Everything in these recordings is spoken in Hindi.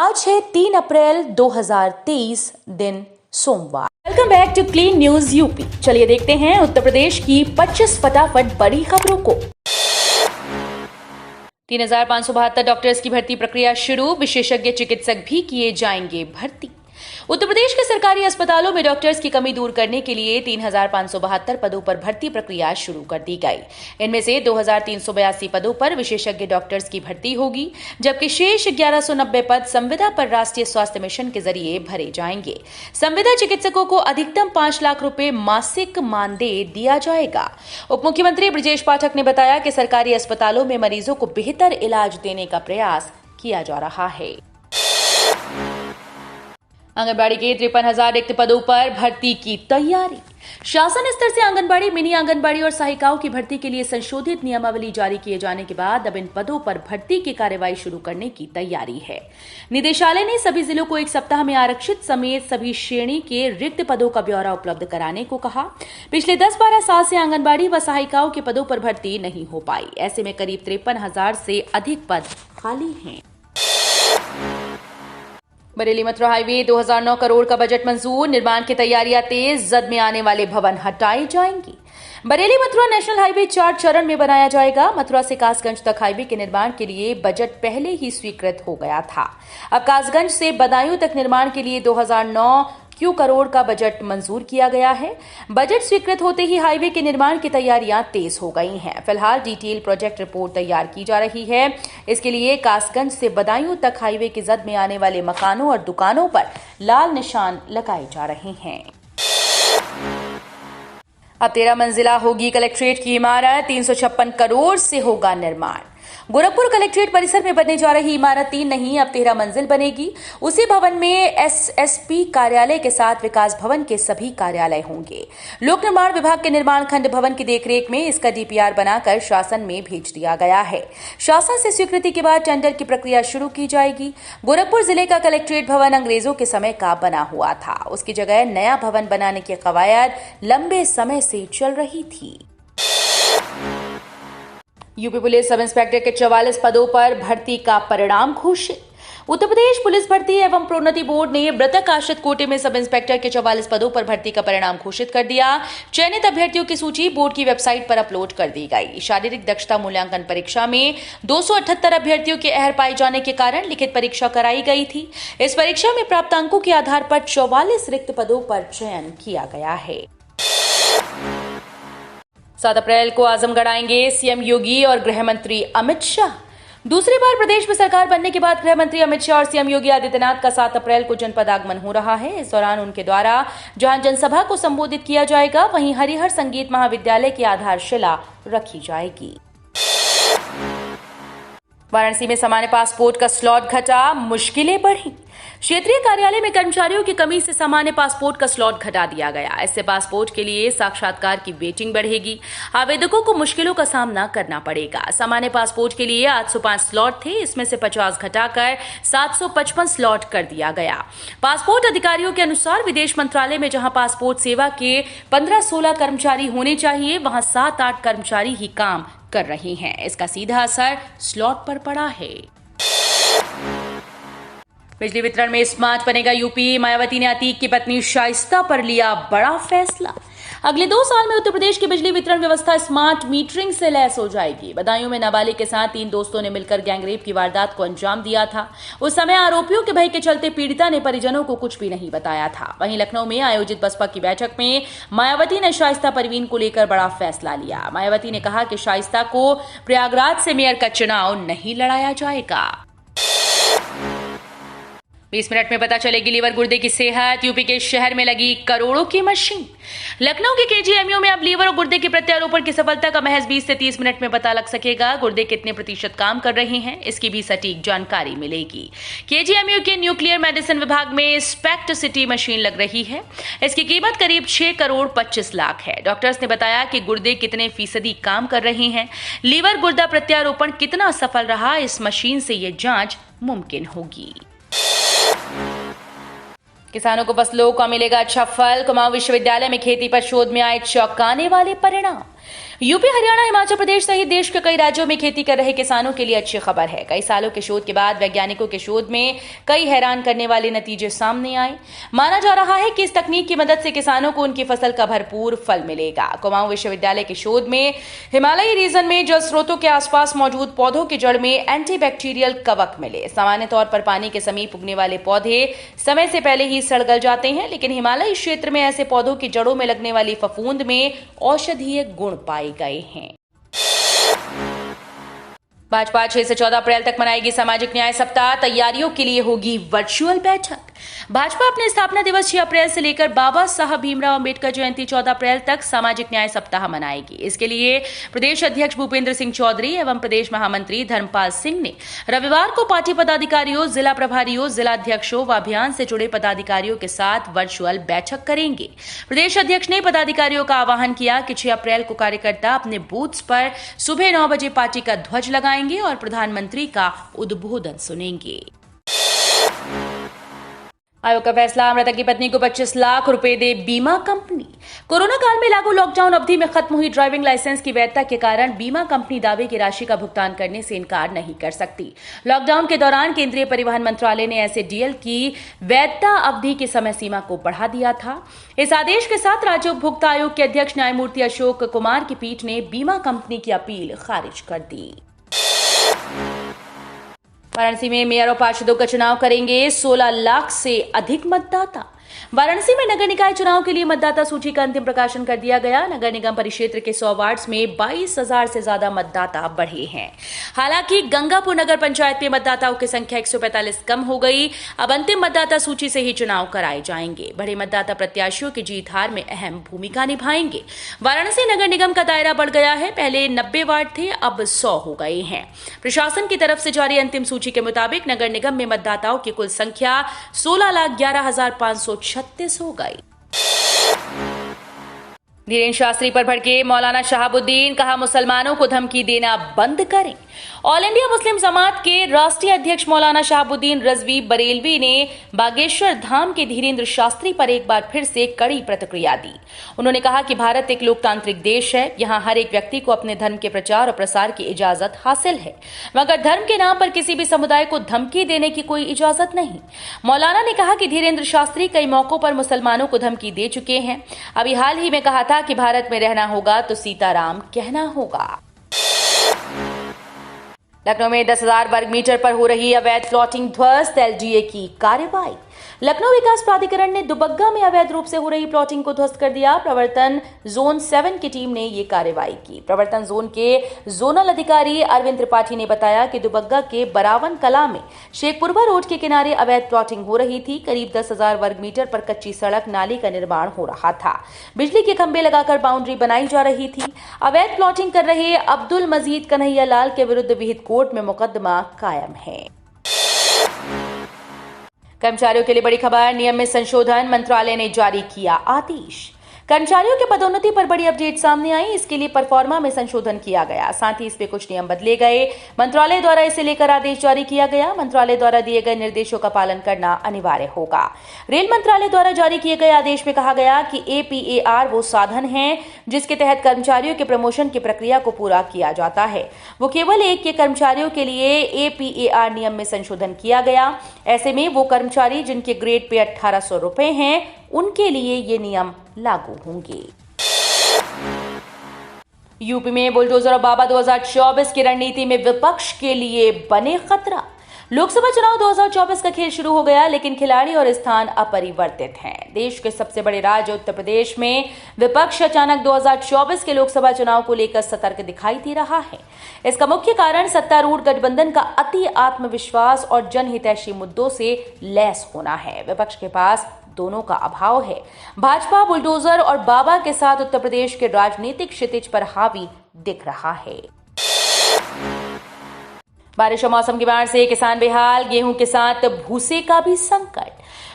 आज है 3 अप्रैल 2023 दिन सोमवार। Welcome back to Clean News UP. चलिए देखते हैं उत्तर प्रदेश की 25 फटाफट बड़ी खबरों को। 3,572 डॉक्टर्स की भर्ती प्रक्रिया शुरू, विशेषज्ञ चिकित्सक भी किए जाएंगे भर्ती। उत्तर प्रदेश के सरकारी अस्पतालों में डॉक्टर्स की कमी दूर करने के लिए 3,572 पदों पर भर्ती प्रक्रिया शुरू कर दी गई। इनमें से 2,382 पदों पर विशेषज्ञ डॉक्टर्स की भर्ती होगी, जबकि शेष 1,190 पद संविदा पर राष्ट्रीय स्वास्थ्य मिशन के जरिए भरे जाएंगे। संविदा चिकित्सकों को अधिकतम 5 लाख रुपए मासिक मानदेय दिया जाएगा। उप मुख्यमंत्री ब्रजेश पाठक ने बताया कि सरकारी अस्पतालों में मरीजों को बेहतर इलाज देने का प्रयास किया जा रहा है। आंगनबाड़ी के 53,000 रिक्त पदों पर भर्ती की तैयारी। शासन स्तर से आंगनबाड़ी, मिनी आंगनबाड़ी और सहायिकाओं की भर्ती के लिए संशोधित नियमावली जारी किए जाने के बाद अब इन पदों पर भर्ती की कार्यवाही शुरू करने की तैयारी है। निदेशालय ने सभी जिलों को 1 सप्ताह में आरक्षित समेत सभी श्रेणी के रिक्त पदों का ब्यौरा उपलब्ध कराने को कहा। पिछले 10-12 साल से आंगनबाड़ी व सहायिकाओं के पदों पर भर्ती नहीं हो पाई। ऐसे में करीब 53,000 से अधिक पद खाली हैं। बरेली मथुरा हाईवे 2009 करोड़ का बजट मंजूर, निर्माण की तैयारियां तेज, जद में आने वाले भवन हटाए जाएंगी। बरेली मथुरा नेशनल हाईवे 4 चरण में बनाया जाएगा। मथुरा से कासगंज तक हाईवे के निर्माण के लिए बजट पहले ही स्वीकृत हो गया था। अब कासगंज से बदायूं तक निर्माण के लिए 2009 करोड़ का बजट मंजूर किया गया है। बजट स्वीकृत होते ही हाईवे के निर्माण की तैयारियां तेज हो गई हैं। फिलहाल डिटेल प्रोजेक्ट रिपोर्ट तैयार की जा रही है। इसके लिए कासगंज से बदायूं तक हाईवे की जद में आने वाले मकानों और दुकानों पर लाल निशान लगाए जा रहे हैं। अब 13 मंजिला होगी कलेक्ट्रेट की इमारत, 356 करोड़ से होगा निर्माण। गोरखपुर कलेक्ट्रेट परिसर में बनने जा रही इमारत 3 नहीं अब 13 मंजिल बनेगी। उसी भवन में एसएसपी कार्यालय के साथ विकास भवन के सभी कार्यालय होंगे। लोक निर्माण विभाग के निर्माण खंड भवन की देखरेख में इसका डीपीआर बनाकर शासन में भेज दिया गया है। शासन से स्वीकृति के बाद टेंडर की प्रक्रिया शुरू की जाएगी। गोरखपुर जिले का कलेक्ट्रेट भवन अंग्रेजों के समय का बना हुआ था। उसकी जगह नया भवन बनाने की कवायद लंबे समय से चल रही थी। यूपी पुलिस सब इंस्पेक्टर के 44 पदों पर भर्ती का परिणाम घोषित। उत्तर प्रदेश पुलिस भर्ती एवं प्रोन्नति बोर्ड ने मृतक आश्रित कोटे में सब इंस्पेक्टर के 44 पदों पर भर्ती का परिणाम घोषित कर दिया। चयनित अभ्यर्थियों की सूची बोर्ड की वेबसाइट पर अपलोड कर दी गई। शारीरिक दक्षता मूल्यांकन परीक्षा में 278 अभ्यर्थियों के अहर पाए जाने के कारण लिखित परीक्षा कराई गई थी। इस परीक्षा में प्राप्त अंकों के आधार पर 44 रिक्त पदों पर चयन किया गया है। 7 अप्रैल को आजमगढ़ आएंगे सीएम योगी और गृह मंत्री अमित शाह। दूसरी बार प्रदेश में सरकार बनने के बाद गृह मंत्री अमित शाह और सीएम योगी आदित्यनाथ का 7 अप्रैल को जनपद आगमन हो रहा है। इस दौरान उनके द्वारा जहां जनसभा को संबोधित किया जाएगा, वहीं हरिहर संगीत महाविद्यालय की आधारशिला रखी जाएगी। वाराणसी में सामान्य पासपोर्ट का स्लॉट घटा, मुश्किलें बढ़ी। क्षेत्रीय कार्यालय में कर्मचारियों की कमी से सामान्य पासपोर्ट का स्लॉट घटा दिया गया। इससे पासपोर्ट के लिए साक्षात्कार की वेटिंग बढ़ेगी। आवेदकों को मुश्किलों का सामना करना पड़ेगा। सामान्य पासपोर्ट के लिए 805 स्लॉट थे, इसमें से 50 घटाकर 755 स्लॉट कर दिया गया। पासपोर्ट अधिकारियों के अनुसार विदेश मंत्रालय में जहां पासपोर्ट सेवा के 15-16 कर्मचारी होने चाहिए, वहां 7-8 कर्मचारी ही काम कर रहे हैं। इसका सीधा असर स्लॉट पर पड़ा है। बिजली वितरण में स्मार्ट बनेगा यूपी। मायावती ने अतीक की पत्नी शाइस्ता पर लिया बड़ा फैसला। अगले 2 साल में उत्तर प्रदेश की बिजली वितरण व्यवस्था स्मार्ट मीटरिंग से लैस हो जाएगी। बदायूं में नाबालिग के साथ 3 दोस्तों ने मिलकर गैंगरेप की वारदात को अंजाम दिया था। उस समय आरोपियों के भय के चलते पीड़िता ने परिजनों को कुछ भी नहीं बताया था। वहीं लखनऊ में आयोजित बसपा की बैठक में मायावती ने शाइस्ता परवीन को लेकर बड़ा फैसला लिया। मायावती ने कहा कि शाइस्ता को प्रयागराज से मेयर का चुनाव नहीं लड़ाया जाएगा। 20 मिनट में पता चलेगी लीवर गुर्दे की सेहत। यूपी के शहर में लगी करोड़ों की मशीन। लखनऊ के केजीएमयू में अब लीवर और गुर्दे के प्रत्यारोपण की सफलता का महज 20 से 30 मिनट में पता लग सकेगा। गुर्दे कितने प्रतिशत काम कर रहे हैं, इसकी भी सटीक जानकारी मिलेगी। केजीएमयू के न्यूक्लियर मेडिसिन विभाग में स्पेक्ट सिटी मशीन लग रही है। इसकी कीमत करीब 6 करोड़ 25 लाख है। डॉक्टर्स ने बताया कि गुर्दे कितने फीसदी काम कर रहे हैं, लीवर गुर्दा प्रत्यारोपण कितना सफल रहा, इस मशीन से यह जांच मुमकिन होगी। किसानों को फसलों का मिलेगा अच्छा फल। कुमाऊं विश्वविद्यालय में खेती पर शोध में आए चौंकाने वाले परिणाम। यूपी, हरियाणा, हिमाचल प्रदेश सहित देश के कई राज्यों में खेती कर रहे किसानों के लिए अच्छी खबर है। कई सालों के शोध के बाद वैज्ञानिकों के शोध में कई हैरान करने वाले नतीजे सामने आए। माना जा रहा है कि इस तकनीक की मदद से किसानों को उनकी फसल का भरपूर फल मिलेगा। कुमाऊं विश्वविद्यालय के शोध में हिमालयी रीजन में जल स्रोतों के आसपास मौजूद पौधों की जड़ में एंटीबैक्टीरियल कवक मिले। सामान्य तौर पर पानी के समीप उगने वाले पौधे समय से पहले ही सड़ गल जाते हैं, लेकिन हिमालयी क्षेत्र में ऐसे पौधों की जड़ों में लगने वाली फफूंद में औषधीय गुण पाए गए हैं। भाजपा 6 से 14 अप्रैल तक मनाएगी सामाजिक न्याय सप्ताह। तैयारियों के लिए होगी वर्चुअल बैठक। भाजपा अपने स्थापना दिवस 6 अप्रैल से लेकर बाबा साहब भीमराव अंबेडकर जयंती 14 अप्रैल तक सामाजिक न्याय सप्ताह मनाएगी। इसके लिए प्रदेश अध्यक्ष भूपेंद्र सिंह चौधरी एवं प्रदेश महामंत्री धर्मपाल सिंह ने रविवार को पार्टी पदाधिकारियों, जिला प्रभारियों, जिला अध्यक्षों व अभियान से जुड़े पदाधिकारियों के साथ वर्चुअल बैठक करेंगे। प्रदेश अध्यक्ष ने पदाधिकारियों का आह्वान किया कि 6 अप्रैल को कार्यकर्ता अपने बूथ्स पर सुबह 9 बजे पार्टी का ध्वज लगाएंगे और प्रधानमंत्री का उद्बोधन सुनेंगे। आयोग का फैसला, मृतक की पत्नी को 25 लाख रुपए दे बीमा कंपनी। कोरोना काल में लागू लॉकडाउन अवधि में खत्म हुई ड्राइविंग लाइसेंस की वैधता के कारण बीमा कंपनी दावे की राशि का भुगतान करने से इनकार नहीं कर सकती। लॉकडाउन के दौरान केंद्रीय परिवहन मंत्रालय ने ऐसे डीएल की वैधता अवधि की समय सीमा को बढ़ा दिया था। इस आदेश के साथ राज्य उपभोक्ता आयोग के अध्यक्ष न्यायमूर्ति अशोक कुमार की पीठ ने बीमा कंपनी की अपील खारिज कर दी। वाराणसी में मेयर और पार्षदों का चुनाव करेंगे 16 लाख से अधिक मतदाता। वाराणसी में नगर निकाय चुनाव के लिए मतदाता सूची का अंतिम प्रकाशन कर दिया गया। नगर निगम परिक्षेत्र के 100 वार्ड्स में 22,000 से ज्यादा मतदाता बढ़े हैं। हालांकि गंगापुर नगर पंचायत में मतदाताओं की संख्या 145 कम हो गई। अब अंतिम मतदाता सूची से ही चुनाव कराए जाएंगे। बड़े मतदाता प्रत्याशियों की जीत हार में अहम भूमिका निभाएंगे। वाराणसी नगर निगम का दायरा बढ़ गया है। पहले 90 वार्ड थे, अब 100 हो गए हैं। प्रशासन की तरफ से जारी अंतिम सूची के मुताबिक नगर निगम में मतदाताओं की कुल संख्या 16,11,536 हो गई। धीरेन्द्र शास्त्री पर भड़के मौलाना शहाबुद्दीन, कहा मुसलमानों को धमकी देना बंद करें। ऑल इंडिया मुस्लिम जमात के राष्ट्रीय अध्यक्ष मौलाना शहाबुद्दीन रजवी बरेलवी ने बागेश्वर धाम के धीरेन्द्र शास्त्री पर एक बार फिर से कड़ी प्रतिक्रिया दी। उन्होंने कहा कि भारत एक लोकतांत्रिक देश है, यहाँ हर एक व्यक्ति को अपने धर्म के प्रचार और प्रसार की इजाजत हासिल है, मगर धर्म के नाम पर किसी भी समुदाय को धमकी देने की कोई इजाजत नहीं। मौलाना ने कहा कि धीरेन्द्र शास्त्री कई मौकों पर मुसलमानों को धमकी दे चुके हैं। अभी हाल ही में कहा था कि भारत में रहना होगा तो सीताराम कहना होगा। लखनऊ में 10,000 वर्ग मीटर पर हो रही अवैध प्लॉटिंग ध्वस्त, एलडीए की कार्रवाई। लखनऊ विकास प्राधिकरण ने दुबग्गा में अवैध रूप से हो रही प्लॉटिंग को ध्वस्त कर दिया। प्रवर्तन जोन 7 की टीम ने ये कार्रवाई की। प्रवर्तन जोन के जोनल अधिकारी अरविंद त्रिपाठी ने बताया कि दुबग्गा के बरावन कला में शेखपुरवा रोड के किनारे अवैध प्लॉटिंग हो रही थी। करीब 10,000 वर्ग मीटर पर कच्ची सड़क, नाली का निर्माण हो रहा था। बिजली के खंभे लगाकर बाउंड्री बनाई जा रही थी। अवैध प्लॉटिंग कर रहे अब्दुल मजीद कन्हैया लाल के विरुद्ध विहित कोर्ट में मुकदमा कायम है। कर्मचारियों के लिए बड़ी खबर, नियम में संशोधन, मंत्रालय ने जारी किया आदेश। कर्मचारियों के पदोन्नति पर बड़ी अपडेट सामने आई। इसके लिए परफॉर्मा में संशोधन किया गया, साथ ही इसमें कुछ नियम बदले गए। मंत्रालय द्वारा इसे लेकर आदेश जारी किया गया। मंत्रालय द्वारा दिए गए निर्देशों का पालन करना अनिवार्य होगा। रेल मंत्रालय द्वारा जारी किए गए आदेश में कहा गया कि APAR वो साधन है जिसके तहत कर्मचारियों के प्रमोशन की प्रक्रिया को पूरा किया जाता है। वो केवल एक के कर्मचारियों के लिए APAR नियम में संशोधन किया गया। ऐसे में वो कर्मचारी जिनके ग्रेड पे 1,800 रुपए हैं, उनके लिए ये नियम लागू होंगे। यूपी में बुलडोजर और बाबा 2024 की रणनीति में विपक्ष के लिए बने खतरा। लोकसभा चुनाव 2024 का खेल शुरू हो गया, लेकिन खिलाड़ी और स्थान अपरिवर्तित हैं। देश के सबसे बड़े राज्य उत्तर प्रदेश में विपक्ष अचानक 2024 के लोकसभा चुनाव को लेकर सतर्क दिखाई दे रहा है। इसका मुख्य कारण सत्तारूढ़ गठबंधन का अति आत्मविश्वास और जनहितैषी मुद्दों से लैस होना है। विपक्ष के पास दोनों का अभाव है। भाजपा बुलडोजर और बाबा के साथ उत्तर प्रदेश के राजनीतिक क्षितिज पर हावी दिख रहा है। बारिश और मौसम की मार से किसान बेहाल, गेहूं के साथ भूसे का भी संकट।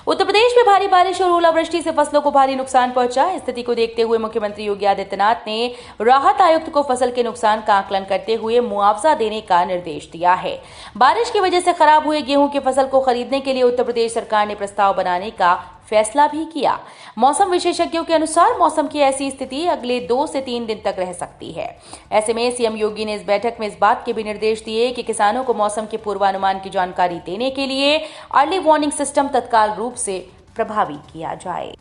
उत्तर प्रदेश में भारी बारिश और ओलावृष्टि से फसलों को भारी नुकसान पहुंचा। स्थिति को देखते हुए मुख्यमंत्री योगी आदित्यनाथ ने राहत आयुक्त को फसल के नुकसान का आकलन करते हुए मुआवजा देने का निर्देश दिया है। बारिश की वजह से खराब हुए गेहूं की फसल को खरीदने के लिए उत्तर प्रदेश सरकार ने प्रस्ताव बनाने का फैसला भी किया। मौसम विशेषज्ञों के अनुसार मौसम की ऐसी स्थिति अगले 2 से 3 दिन तक रह सकती है। ऐसे में सीएम योगी ने इस बैठक में इस बात के भी निर्देश दिए कि किसानों को मौसम के पूर्वानुमान की जानकारी देने के लिए अर्ली वार्निंग सिस्टम तत्काल रूप से प्रभावी किया जाए।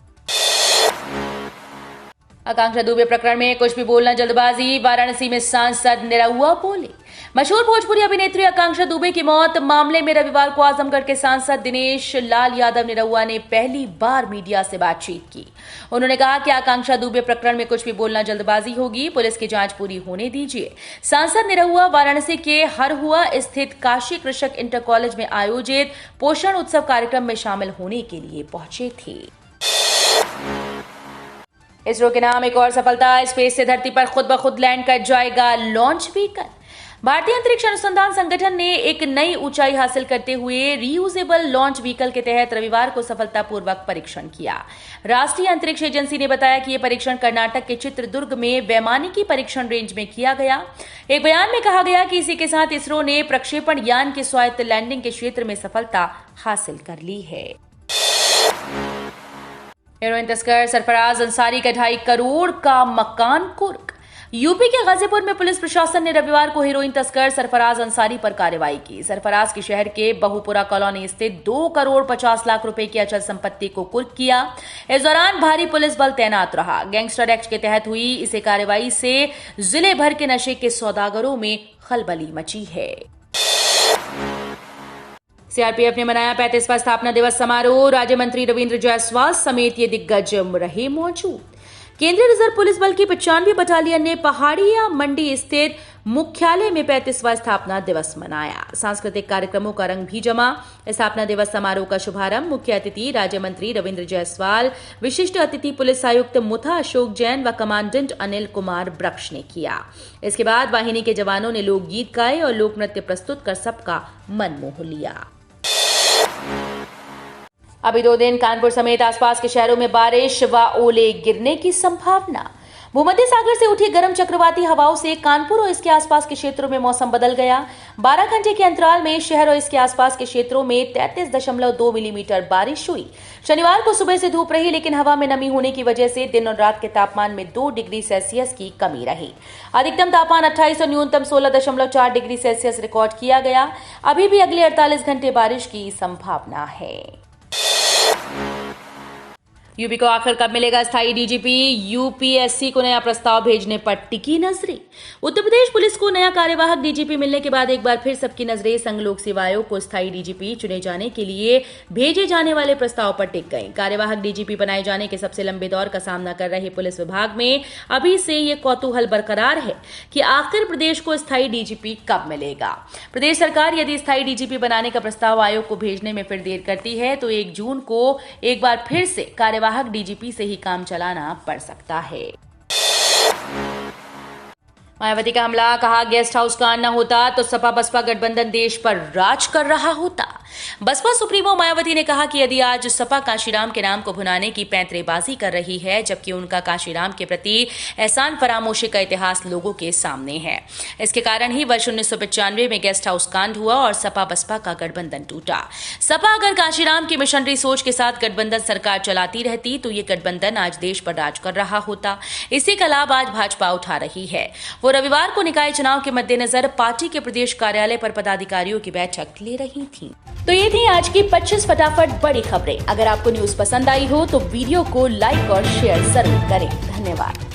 आकांक्षा दुबे प्रकरण में कुछ भी बोलना जल्दबाजी, वाराणसी में सांसद निरहुआ बोले। मशहूर भोजपुरी अभिनेत्री आकांक्षा दुबे की मौत मामले में रविवार को आजमगढ़ के सांसद दिनेश लाल यादव निरहुआ ने पहली बार मीडिया से बातचीत की। उन्होंने कहा कि आकांक्षा दुबे प्रकरण में कुछ भी बोलना जल्दबाजी होगी, पुलिस की जांच पूरी होने दीजिए। सांसद निरहुआ वाराणसी के हरहुआ स्थित काशी कृषक इंटर कॉलेज में आयोजित पोषण उत्सव कार्यक्रम में शामिल होने के लिए पहुंचे थे। इसरो के नाम एक और सफलता, स्पेस से धरती पर खुद ब खुद लैंड कर जाएगा लॉन्च व्हीकल। भारतीय अंतरिक्ष अनुसंधान संगठन ने एक नई ऊंचाई हासिल करते हुए रीयूजेबल लॉन्च व्हीकल के तहत रविवार को सफलतापूर्वक परीक्षण किया। राष्ट्रीय अंतरिक्ष एजेंसी ने बताया कि यह परीक्षण कर्नाटक के चित्रदुर्ग में वैमानिकी परीक्षण रेंज में किया गया। एक बयान में कहा गया कि इसी के साथ इसरो ने प्रक्षेपण यान के स्वायत्त लैंडिंग के क्षेत्र में सफलता हासिल कर ली है। हेरोइन तस्कर सरफराज अंसारी का 2.5 करोड़ का मकान कुर्क। यूपी के गाजीपुर में पुलिस प्रशासन ने रविवार को हेरोइन तस्कर सरफराज अंसारी पर कार्रवाई की। सरफराज के शहर के बहुपुरा कॉलोनी स्थित 2 करोड़ 50 लाख रुपए की अचल संपत्ति को कुर्क किया। इस दौरान भारी पुलिस बल तैनात रहा। गैंगस्टर एक्ट के तहत हुई इस कार्रवाई से जिले भर के नशे के सौदागरों में खलबली मची है। सीआरपीएफ ने मनाया 35वां स्थापना दिवस समारोह। राज्य मंत्री रविंद्र जायसवाल समेत ये दिग्गज रहे मौजूद। केंद्रीय रिजर्व पुलिस बल की 95वीं बटालियन ने पहाड़िया मंडी स्थित मुख्यालय में 35वां स्थापना दिवस मनाया। सांस्कृतिक कार्यक्रमों का रंग भी जमा। स्थापना दिवस समारोह का शुभारंभ मुख्य अतिथि राज्य मंत्री रविंद्र जायसवाल, विशिष्ट अतिथि पुलिस आयुक्त मुथा अशोक जैन व कमांडेंट अनिल कुमार ब्रक्ष ने किया। इसके बाद वाहिनी के जवानों ने लोकगीत गाए और लोक नृत्य प्रस्तुत कर सबका मन मोह लिया। अभी 2 दिन कानपुर समेत आसपास के शहरों में बारिश व ओले गिरने की संभावना। भूमध्य सागर से उठी गर्म चक्रवाती हवाओं से कानपुर और इसके आसपास के क्षेत्रों में मौसम बदल गया। 12 घंटे के अंतराल में शहर और इसके आसपास के क्षेत्रों में 33.2 मिलीमीटर बारिश हुई। शनिवार को सुबह से धूप रही, लेकिन हवा में नमी होने की वजह से दिन और रात के तापमान में 2 डिग्री सेल्सियस की कमी रही। अधिकतम तापमान 28 और न्यूनतम 16.4 डिग्री सेल्सियस रिकॉर्ड किया गया। अभी भी अगले 48 घंटे बारिश की संभावना है। यूपी को आखिर कब मिलेगा स्थायी डीजीपी? यूपीएससी को नया प्रस्ताव भेजने पर टिकी नजरें। उत्तर प्रदेश पुलिस को नया कार्यवाहक डीजीपी मिलने के बाद एक बार फिर सबकी नजरें संघ लोक सेवा आयोग को स्थायी डीजीपी चुने जाने के लिए भेजे जाने वाले प्रस्ताव पर टिक गई। कार्यवाहक डीजीपी बनाए जाने के सबसे लंबे दौर का सामना कर रहे पुलिस विभाग में अभी से ये कौतूहल बरकरार है कि आखिर प्रदेश को स्थायी डीजीपी कब मिलेगा। प्रदेश सरकार यदि स्थायी डीजीपी बनाने का प्रस्ताव आयोग को भेजने में फिर देर करती है तो 1 जून को एक बार फिर से कार्यवाहक डीजीपी से ही काम चलाना पड़ सकता है। मायावती का हमला, कहा गेस्ट हाउस कांड न होता तो सपा बसपा गठबंधन देश पर राज कर रहा होता। बसपा सुप्रीमो मायावती ने कहा कि यदि आज सपा काशीराम के नाम को भुनाने की पैंतरेबाजी कर रही है, जबकि उनका काशीराम के प्रति एहसान फरामोशी का इतिहास लोगों के सामने है। इसके कारण ही वर्ष 1995 में गेस्ट हाउस कांड हुआ और सपा बसपा का गठबंधन टूटा। सपा अगर काशीराम की मिशनरी सोच के साथ गठबंधन सरकार चलाती रहती तो ये गठबंधन आज देश पर राज कर रहा होता। इसी का लाभ आज भाजपा उठा रही है। वो रविवार को निकाय चुनाव के मद्देनजर पार्टी के प्रदेश कार्यालय पर पदाधिकारियों की बैठक ले रही थी। तो ये थी आज की 25 फटाफट बड़ी खबरें। अगर आपको न्यूज पसंद आई हो तो वीडियो को लाइक और शेयर जरूर करें। धन्यवाद।